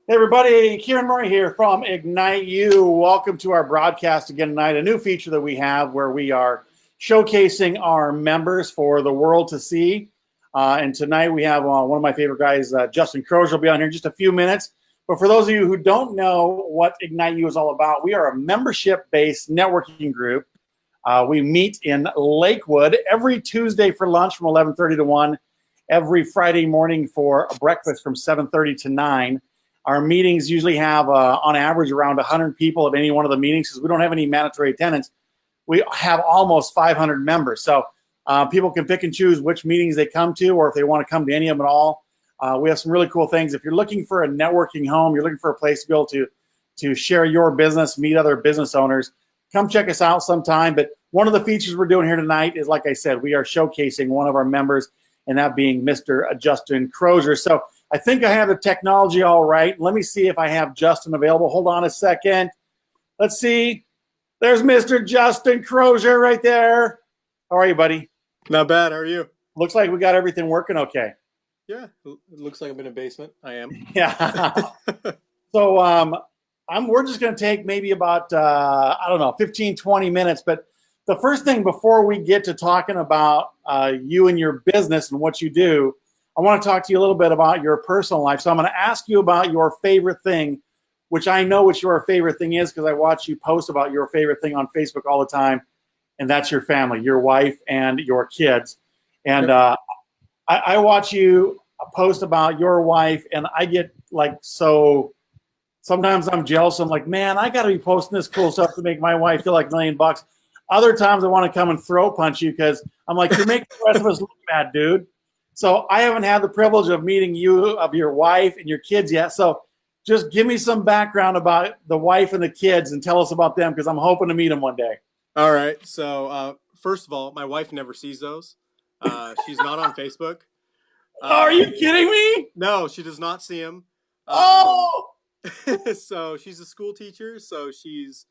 Hey everybody, Kieran Murray here from Ignite You. Welcome to our broadcast again tonight, a new feature that we have where we are showcasing our members for the world to see. And tonight we have one of my favorite guys, Justin Crozier, will be on here in just a few minutes. But for those of you who don't know what Ignite You is all about, we are a membership-based networking group. We meet in Lakewood every Tuesday for lunch from 11:30 to 1, every Friday morning for breakfast from 7:30 to 9. Our meetings usually have, on average, around 100 people at any one of the meetings because we don't have any mandatory attendance. We have almost 500 members. So people can pick and choose which meetings they come to or if they want to come to any of them at all. We have some really cool things. If you're looking for a networking home, you're looking for a place to be able to share your business, meet other business owners, come check us out sometime. But one of the features we're doing here tonight is, like I said, we are showcasing one of our members, and that being Mr. Justin Crozier. So I think I have the technology all right. Let me see if I have Justin available. Hold on a second. Let's see. There's Mr. Justin Crozier right there. How are you, buddy? Not bad. How are you? Looks like we got everything working okay. Yeah, it looks like I'm in a basement. I am. Yeah. So we're just going to take maybe about, 15, 20 minutes. But the first thing before we get to talking about you and your business and what you do, I want to talk to you a little bit about your personal life. So I'm going to ask you about your favorite thing, which I know what your favorite thing is because I watch you post about your favorite thing on Facebook all the time, and that's your family, your wife and your kids. And I watch you post about your wife, and I get so sometimes I'm jealous. I'm like, man, I got to be posting this cool stuff to make my wife feel like $1,000,000. Other times I want to come and throat punch you because I'm like, you're making the rest of us look bad, dude. So I haven't had the privilege of meeting you, of your wife and your kids yet. So just give me some background about the wife and the kids and tell us about them because I'm hoping to meet them one day. All right. So first of all, my wife never sees those. She's not on Facebook. Are you kidding me? No, she does not see them. So she's a school teacher. So she's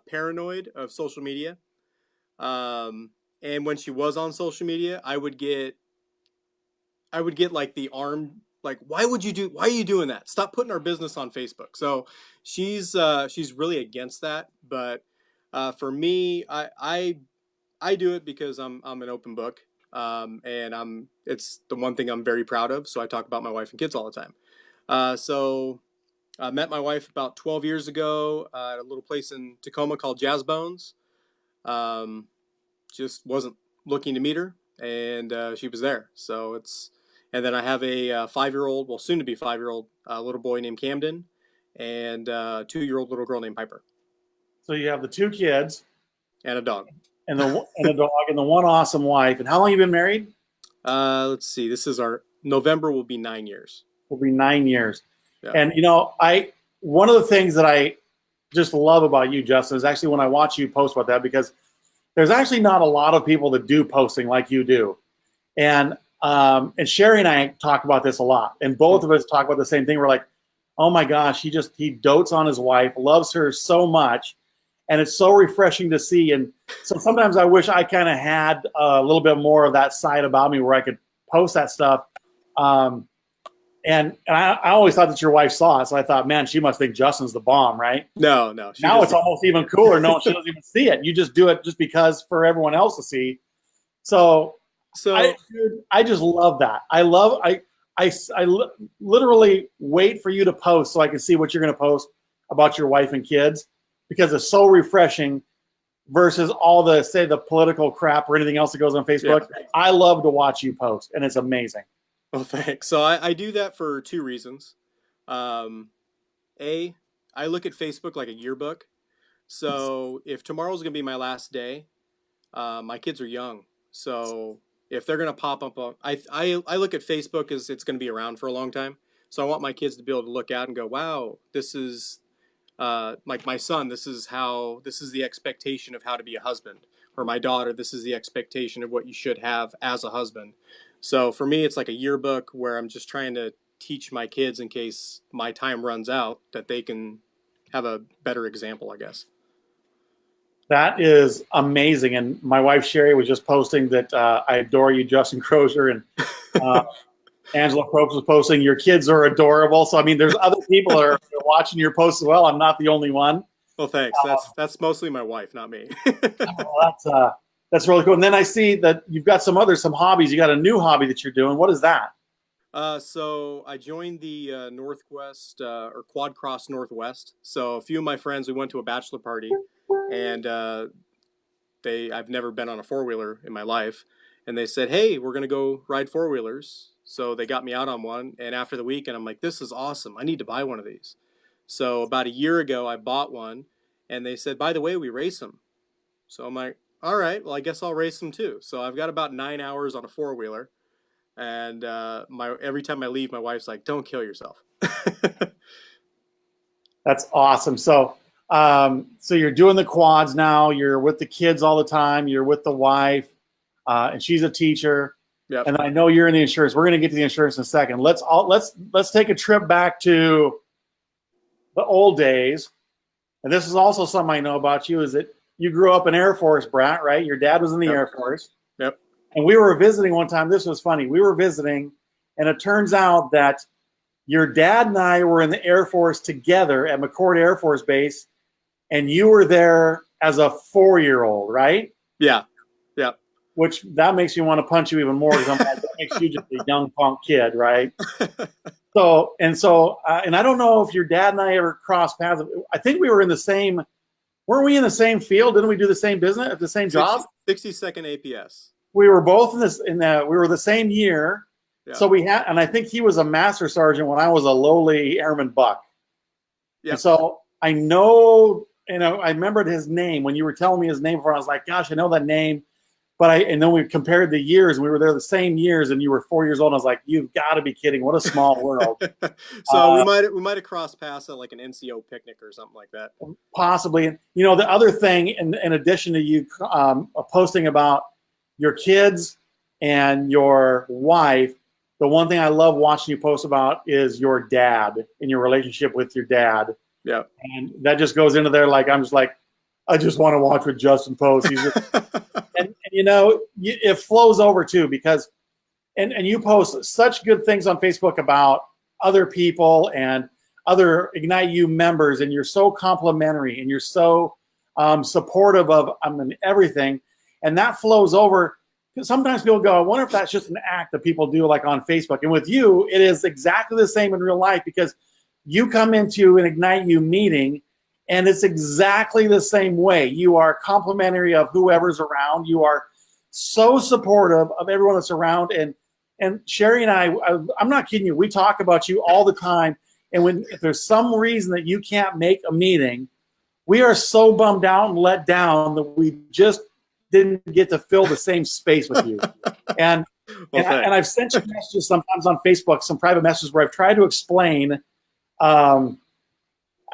paranoid of social media. And when she was on social media, I would get like the arm, like, why are you doing that? Stop putting our business on Facebook. So she's really against that. But for me, I do it because I'm an open book. And it's the one thing I'm very proud of. So I talk about my wife and kids all the time. So I met my wife about 12 years ago at a little place in Tacoma called Jazz Bones. Just wasn't looking to meet her, and she was there. And then I have a 5-year-old, well, soon to be 5-year-old little boy named Camden, and a 2-year-old little girl named Piper. So you have the 2 kids and a dog, and a dog, and the one awesome wife. And how long have you been married? Let's see. This is November will be 9 years. Will be 9 years. Yeah. And one of the things that I just love about you, Justin, is actually when I watch you post about that, because there's actually not a lot of people that do posting like you do. And Sherry and I talk about this a lot, and both of us talk about the same thing. We're like, oh my gosh, he dotes on his wife, loves her so much, and it's so refreshing to see. And so sometimes I wish I kind of had a little bit more of that side about me where I could post that stuff. And I always thought that your wife saw it, so I thought, man, she must think Justin's the bomb, right? No. Now it's almost even cooler. No, she doesn't even see it. You just do it just because for everyone else to see. So I just love that. I literally wait for you to post so I can see what you're going to post about your wife and kids, because it's so refreshing versus all the political crap or anything else that goes on Facebook. Yeah. I love to watch you post, and it's amazing. Well, thanks. So I do that for 2 reasons. I look at Facebook like a yearbook. So if tomorrow's going to be my last day, my kids are young. So if they're going to pop up, I look at Facebook as it's going to be around for a long time. So I want my kids to be able to look out and go, wow, this is like my son. This is the expectation of how to be a husband. Or my daughter, this is the expectation of what you should have as a husband. So for me, it's like a yearbook where I'm just trying to teach my kids in case my time runs out that they can have a better example, I guess. That is amazing. And my wife, Sherry, was just posting that I adore you, Justin Crozier. And Angela Probst was posting, your kids are adorable. So, I mean, there's other people that are watching your posts as well. I'm not the only one. Well, thanks. That's mostly my wife, not me. That's really cool. And then I see that you've got some hobbies. You got a new hobby that you're doing. What is that? So I joined the Northwest or Quad Cross Northwest. So a few of my friends, we went to a bachelor party, and I've never been on a four-wheeler in my life, and they said, "Hey, we're gonna go ride four-wheelers." So they got me out on one, and after the weekend, I'm like, "This is awesome. I need to buy one of these." So about a year ago, I bought one, and they said, "By the way, we race them." So I'm like, "All right, well, I guess I'll race them too." So I've got about 9 hours on a four-wheeler, and every time I leave, my wife's like, "Don't kill yourself." That's awesome. So, so you're doing the quads now. You're with the kids all the time. You're with the wife, and she's a teacher. Yep. And I know you're in the insurance. We're going to get to the insurance in a second. Let's take a trip back to the old days. And this is also something I know about you, is that you grew up an Air Force brat, right? Your dad was in the Air Force. Yep. And we were visiting one time. This was funny. We were visiting, and it turns out that your dad and I were in the Air Force together at McCord Air Force Base, and you were there as a 4-year-old, right? Yeah. Yeah. Which that makes me want to punch you even more, because I'm like, that makes you just a young punk kid, right? And I don't know if your dad and I ever crossed paths. I think we were in the same. Weren't we in the same field? Didn't we do the same business at the same job? 62nd APS. We were both we were the same year. Yeah. So and I think he was a master sergeant when I was a lowly airman buck. Yeah. And so I know, I remembered his name when you were telling me his name before. I was like, gosh, I know that name. And then we compared the years, and we were there the same years, and you were 4 years old. And I was like, you've got to be kidding. What a small world. So we might have crossed paths at like an NCO picnic or something like that. Possibly. The other thing, in addition to you posting about your kids and your wife, the one thing I love watching you post about is your dad and your relationship with your dad. Yeah. And that just goes into there. Like, I'm just like, I just want to watch what Justin posts. He's just, and it flows over too, because, and you post such good things on Facebook about other people and other Ignite You members, and you're so complimentary, and you're so supportive of everything, and that flows over. Sometimes people go, I wonder if that's just an act that people do like on Facebook. And with you, it is exactly the same in real life, because you come into an Ignite You meeting, and it's exactly the same way. You are complimentary of whoever's around. You are so supportive of everyone that's around. And Sherry and I'm not kidding you, we talk about you all the time. And if there's some reason that you can't make a meeting, we are so bummed out and let down that we just didn't get to fill the same space with you. And I've sent you messages sometimes on Facebook, some private messages where I've tried to explain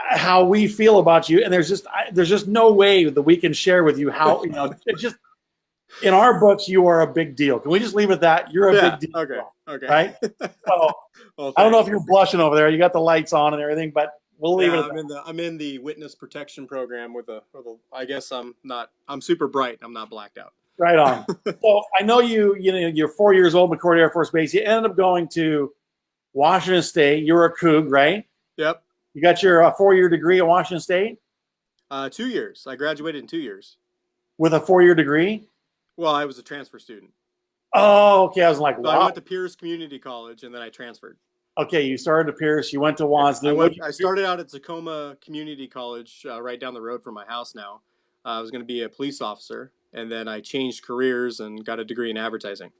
how we feel about you, and there's just no way that we can share with you how it's just, in our books, you are a big deal. Can we just leave it at that? You're a big deal. Okay. Right? So I don't know if you're blushing over there. You got the lights on and everything, but we'll leave it at that. I'm in the witness protection program with I guess I'm super bright. I'm not blacked out. Right on. So I know you're 4 years old, McCord Air Force Base. You ended up going to Washington State. You're a Coug, right? Yep. You got your 4-year degree at Washington State? 2 years. I graduated in 2 years. With a 4-year degree? Well, I was a transfer student. Oh, okay. I was like, wow. I went to Pierce Community College, and then I transferred. Okay, you started at Pierce. You went to Wansden. I started out at Tacoma Community College, right down the road from my house now. I was going to be a police officer, and then I changed careers and got a degree in advertising.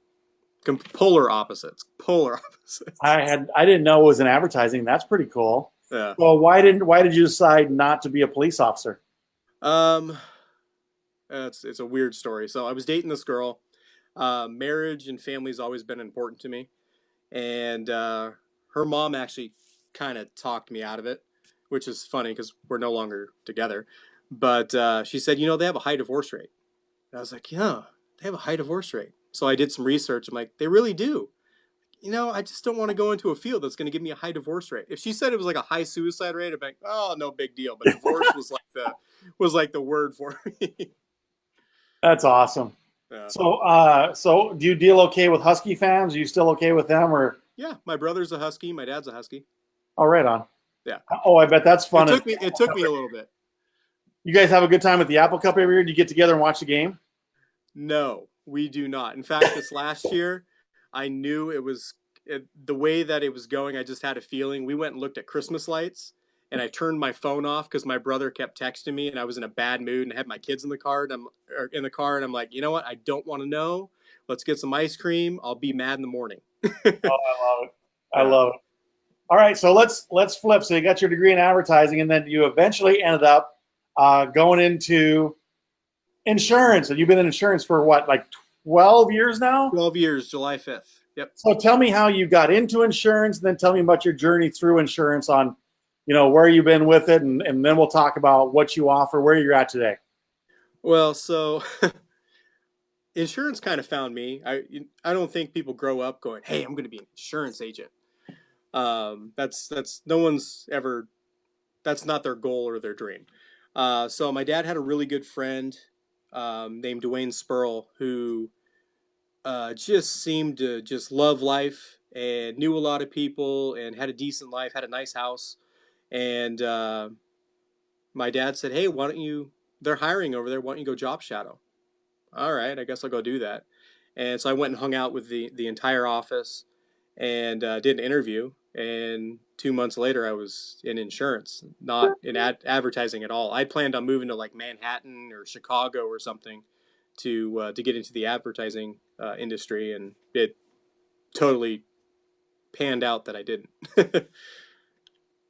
Polar opposites. I didn't know it was in advertising. That's pretty cool. Yeah. Well, why did you decide not to be a police officer? It's a weird story. So I was dating this girl. Marriage and family's always been important to me, and her mom actually kind of talked me out of it, which is funny because we're no longer together. But she said, they have a high divorce rate. And I was like, yeah, they have a high divorce rate. So I did some research. I'm like, they really do. I just don't want to go into a field that's going to give me a high divorce rate. If she said it was like a high suicide rate, I'd be like, oh, no big deal. But divorce was like the word for me. That's awesome. Yeah. So do you deal okay with Husky fans? Are you still okay with them, or Yeah, my brother's a husky. My dad's a husky. Oh, right on. Yeah, Oh, I bet that's it fun. took me. It took me a little bit. You guys have a good time at the Apple Cup every year? Do you get together and watch the game? No, we do not. In fact, this last year, I knew the way that it was going. I just had a feeling. We went and looked at Christmas lights, and I turned my phone off because my brother kept texting me, and I was in a bad mood, and I had my kids in the car, and I'm like, you know what? I don't want to know. Let's get some ice cream. I'll be mad in the morning. Oh, I love it. I Yeah. love it. All right, so let's flip. So you got your degree in advertising, and then you eventually ended up going into insurance, and you've been in insurance for what, like 12 years now? 12 years, July 5th. Yep. So tell me how you got into insurance, and then tell me about your journey through insurance on, where you've been with it, and then we'll talk about what you offer, where you're at today. Well, so insurance kind of found me. I don't think people grow up going, "Hey, I'm going to be an insurance agent." That's no one's ever. That's not their goal or their dream. So my dad had a really good friend named Dwayne Spurl who just seemed to just love life and knew a lot of people and had a decent life, had a nice house. And my dad said, "Hey, why don't you? They're hiring over there. Why don't you go job shadow?" All right, I guess I'll go do that. And so I went and hung out with the entire office and did an interview. And 2 months later, I was in insurance, not in advertising at all. I planned on moving to like Manhattan or Chicago or something to get into the advertising industry, and it totally panned out that I didn't.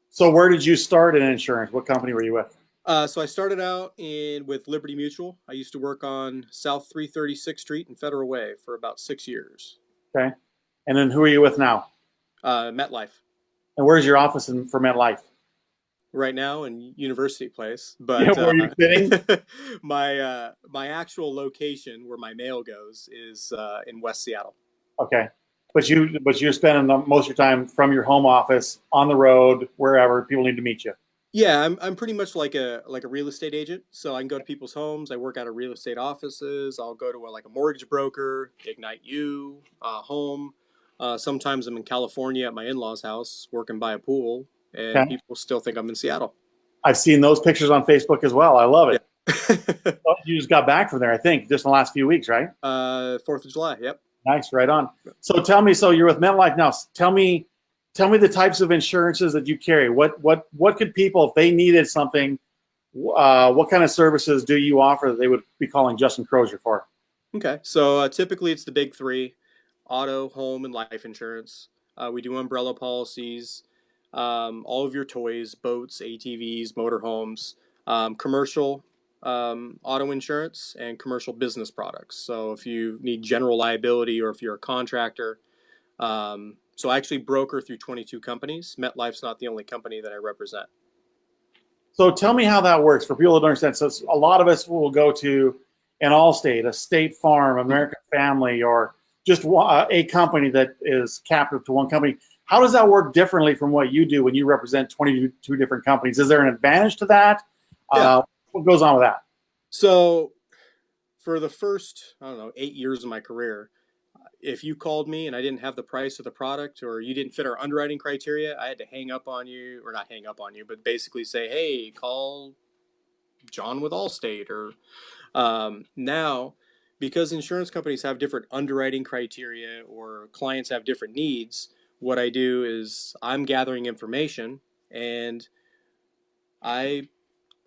So where did you start in insurance? What company were you with? So I started out with Liberty Mutual. I used to work on South 336th Street and Federal Way for about 6 years. Okay. And then who are you with now? MetLife And where's your office for MetLife? right now in University Place, Yeah, but where are you sitting? my actual location where my mail goes is in West Seattle. Okay. But you're spending most of your time from your home office on the road, wherever people need to meet you. Yeah, I'm pretty much like a real estate agent. So I can go to people's homes. I work out of real estate offices. I'll go to like a mortgage broker, Ignite You, home. Sometimes I'm in California at my in-laws' house working by a pool, and Okay. people still think I'm in Seattle. I've seen those pictures on Facebook as well. I love it. Yeah. Oh, you just got back from there, I think, just in the last few weeks, right? 4th of July. Yep. Nice, right on. So tell me, so you're with MetLife now. Tell me the types of insurances that you carry. What could people, if they needed something, what kind of services do you offer that they would be calling Justin Crozier for? Okay. So typically it's the big three: auto, home, and life insurance. We do umbrella policies, all of your toys, boats, ATVs, motorhomes, commercial auto insurance, and commercial business products. So if you need general liability or if you're a contractor, so I actually broker through 22 companies. MetLife's not the only company that I represent. So tell me how that works for people that don't understand. So a lot of us will go to an Allstate, a State Farm, American Family, or just a company that is captive to one company. How does that work differently from what you do when you represent 22 different companies? Is there an advantage to that? Yeah. What goes on with that? So for the first, I don't know, 8 years of my career, if you called me and I didn't have the price of the product or you didn't fit our underwriting criteria, I had to hang up on you, or not hang up on you, but basically say, "Hey, call John with Allstate." Or now, because insurance companies have different underwriting criteria or clients have different needs, what I do is I'm gathering information and I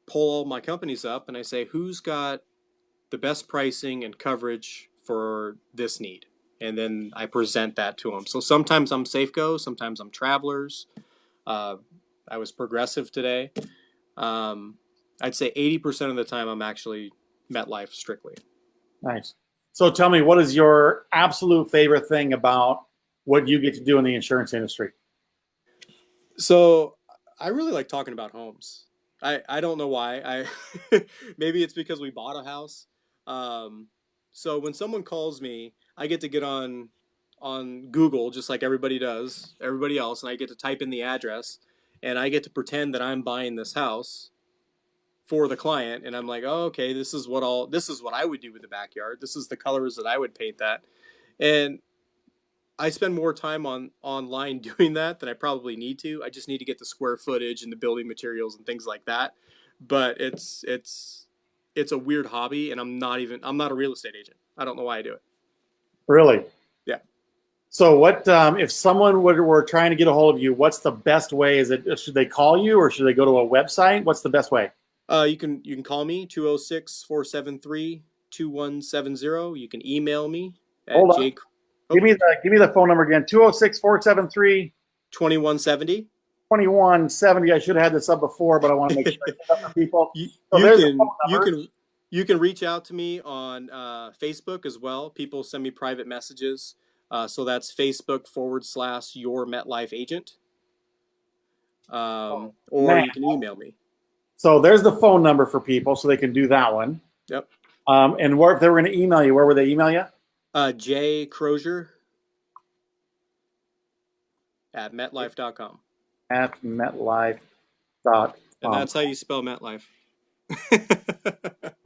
pull all my companies up and I say, who's got the best pricing and coverage for this need? And then I present that to them. So sometimes I'm Safeco, sometimes I'm Travelers. Uh, I was Progressive today. Um, I'd say 80% of the time I'm actually MetLife strictly. Nice. So tell me, what is your absolute favorite thing about what you get to do in the insurance industry? So I really like talking about homes. I don't know why. Maybe it's because we bought a house. Um, so when someone calls me, I get to get on Google just like everybody does, everybody else, and I get to type in the address, and I get to pretend that I'm buying this house for the client, and I'm like, oh, okay, this is what I would do with the backyard. This is the colors that I would paint that, and I spend more time on online doing that than I probably need to. I just need to get the square footage and the building materials and things like that. But it's a weird hobby, and I'm not a real estate agent. I don't know why I do it. Really? Yeah. So what if someone were trying to get a hold of you? What's the best way? Is it should they call you or should they go to a website? What's the best way? You can call me 206-473-2170. You can email me at Hold on. jake oh, Give me the phone number again. 206-473-2170. 2170. I should have had this up before, but I want to make sure I get up for people. you, So you there's the phone can you number. can you can reach out to me on Facebook as well. People send me private messages. So that's Facebook / your MetLife agent. Oh, Or man. you can email me. So there's the phone number for people so they can do that one. Yep. And where if they were going to email you, where would they email you? J Crozier at MetLife.com. At MetLife.com. And that's how you spell MetLife.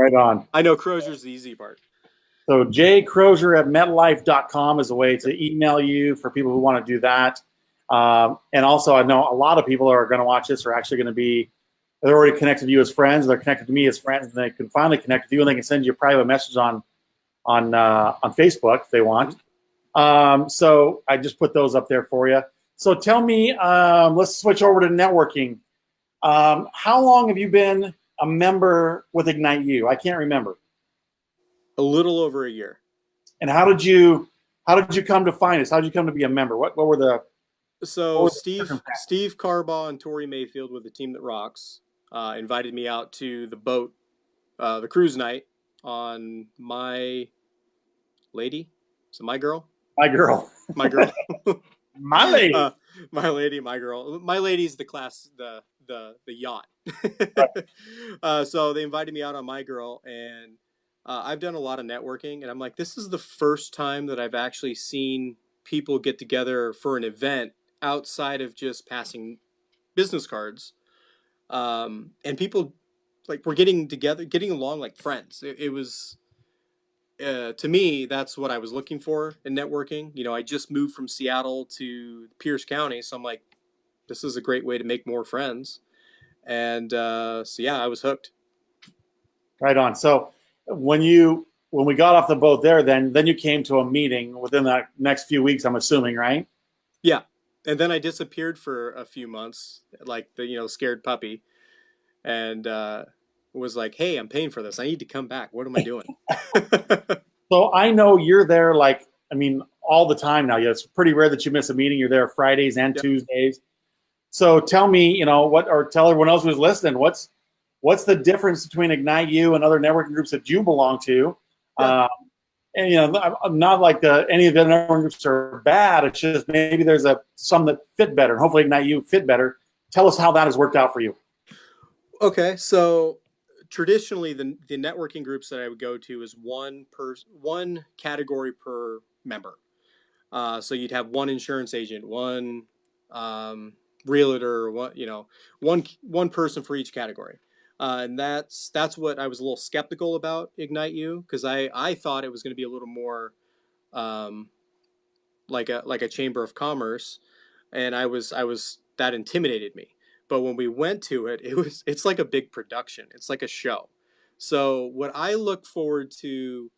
Right on. I know Crozier's the easy part. So Crozier at MetLife.com is a way to email you for people who want to do that. And also, I know a lot of people are going to watch this are actually going to be, they're already connected to you as friends. They're connected to me as friends, and they can finally connect with you, and they can send you a private message on Facebook if they want. So I just put those up there for you. So tell me, let's switch over to networking. How long have you been a member with Ignite You? I can't remember. A little over a year. And how did you come to find us? How did you come to be a member? What were the Steve Carbaugh and Tori Mayfield with the Team That Rocks invited me out to the boat, the cruise night on My Lady. So My Girl. My girl. My girl. My lady. My lady, my girl. My lady's the class, the yacht. So they invited me out on My Girl, and I've done a lot of networking, and I'm like, this is the first time that I've actually seen people get together for an event outside of just passing business cards. And people like were getting together, getting along like friends. It was to me, that's what I was looking for in networking. You know, I just moved from Seattle to Pierce County, so I'm like, this is a great way to make more friends. And so yeah, I was hooked. Right on. So when we got off the boat there, then you came to a meeting within the next few weeks, I'm assuming, right? Yeah. And then I disappeared for a few months, like the scared puppy, and was like, "Hey, I'm paying for this. I need to come back. What am I doing?" So I know you're there, all the time now. Yeah, it's pretty rare that you miss a meeting. You're there Fridays and Yep. Tuesdays. So tell me, or tell everyone else who's listening, what's the difference between Ignite You and other networking groups that you belong to? Yeah. And I'm not like any of the networking groups are bad. It's just maybe there's some that fit better, and hopefully Ignite You fit better. Tell us how that has worked out for you. Okay, so traditionally, the networking groups that I would go to is one category per member. So you'd have one insurance agent, one realtor, one person for each category. And that's what I was a little skeptical about Ignite You, because I thought it was going to be a little more um, like a chamber of commerce, and I was that intimidated me. But when we went to it, it's like a big production. It's like a show. So what I look forward to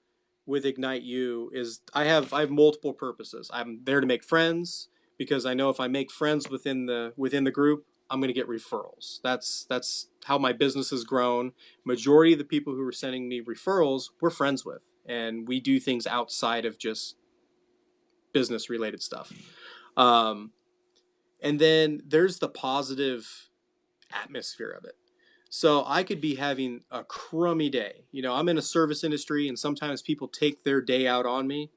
with Ignite You is I have multiple purposes. I'm there to make friends, because I know if I make friends within the group, I'm going to get referrals. That's how my business has grown. Majority of the people who are sending me referrals, we're friends with, and we do things outside of just business related stuff. Um, and then there's the positive atmosphere of it. So I could be having a crummy day. I'm in a service industry, and sometimes people take their day out on me.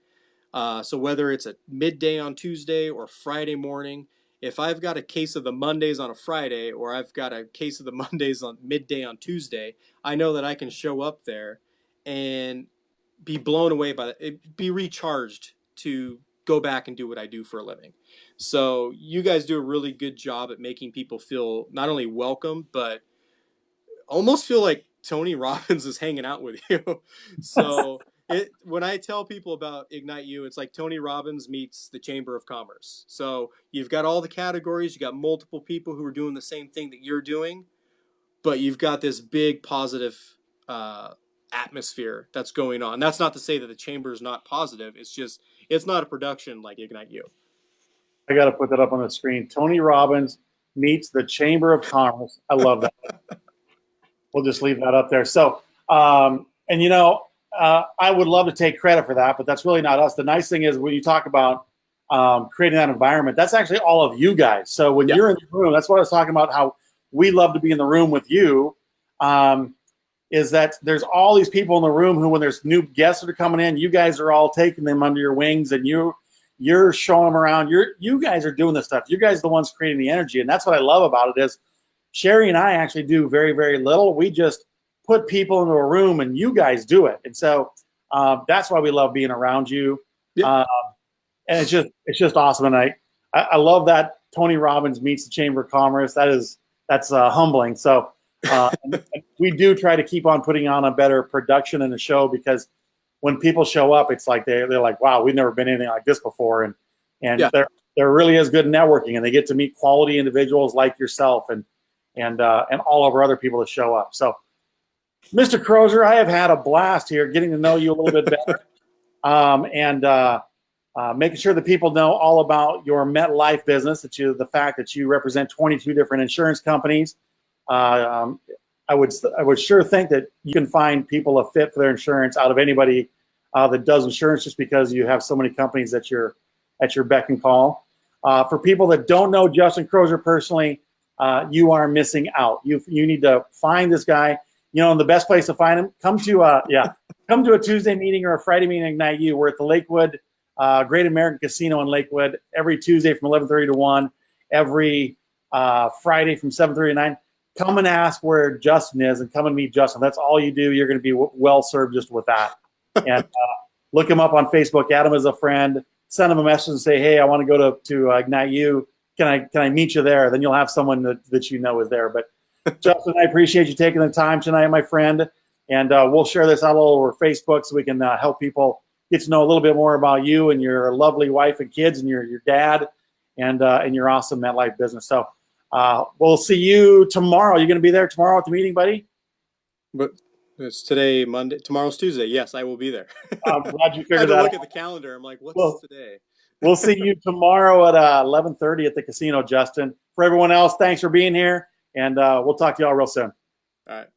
So whether it's a midday on Tuesday or Friday morning, if I've got a case of the Mondays on a Friday, or I've got a case of the Mondays on midday on Tuesday, I know that I can show up there and be blown away by it, be recharged to go back and do what I do for a living. So you guys do a really good job at making people feel not only welcome, but almost feel like Tony Robbins is hanging out with you. So When I tell people about Ignite You, it's like Tony Robbins meets the Chamber of Commerce. So you've got all the categories, you got multiple people who are doing the same thing that you're doing, but you've got this big positive uh, atmosphere that's going on. That's not to say that the chamber is not positive. It's just it's not a production like Ignite You. I got to put that up on the screen. Tony Robbins meets the Chamber of Commerce. I love that. We'll just leave that up there. So, and I would love to take credit for that, but that's really not us. The nice thing is when you talk about creating that environment, that's actually all of you guys. So when you're in the room, that's what I was talking about, how we love to be in the room with you, is that there's all these people in the room who, when there's new guests that are coming in, you guys are all taking them under your wings and you're showing them around. You guys are doing this stuff. You guys are the ones creating the energy. And that's what I love about it is Sherry and I actually do very, very little. We just put people into a room and you guys do it. And so that's why we love being around you. And it's just awesome. And I love that Tony Robbins meets the Chamber of Commerce. That's humbling. So we do try to keep on putting on a better production in the show, because when people show up, it's like they're like, wow, we've never been anything like this before. And there really is good networking, and they get to meet quality individuals like yourself and all of our other people that show up. So, Mr. Crozier, I have had a blast here getting to know you a little bit better, and making sure that people know all about your MetLife business, the fact that you represent 22 different insurance companies. I would sure think that you can find people a fit for their insurance out of anybody that does insurance, just because you have so many companies at your beck and call. For people that don't know Justin Crozier personally, you are missing out. You need to find this guy. And the best place to find him, come to a Tuesday meeting or a Friday meeting at Ignite You. We're at the Lakewood Great American Casino in Lakewood every Tuesday from 11:30 to 1, every Friday from 7:30 to 9. Come and ask where Justin is and come and meet Justin. That's all you do. You're going to be well served just with that. And look him up on Facebook. Add him as a friend. Send him a message and say, hey, I want to go to Ignite You. Can I meet you there? Then you'll have someone that you know is there. But Justin, I appreciate you taking the time tonight, my friend. And we'll share this out all over Facebook so we can help people get to know a little bit more about you and your lovely wife and kids and your dad and your awesome MetLife business. So we'll see you tomorrow. You going to be there tomorrow at the meeting, buddy? But it's today, Monday. Tomorrow's Tuesday. Yes, I will be there. I'm glad you figured I had to that look out. at the calendar. I'm like, what's today? We'll see you tomorrow at 11:30 at the casino, Justin. For everyone else, thanks for being here, and we'll talk to y'all real soon. All right.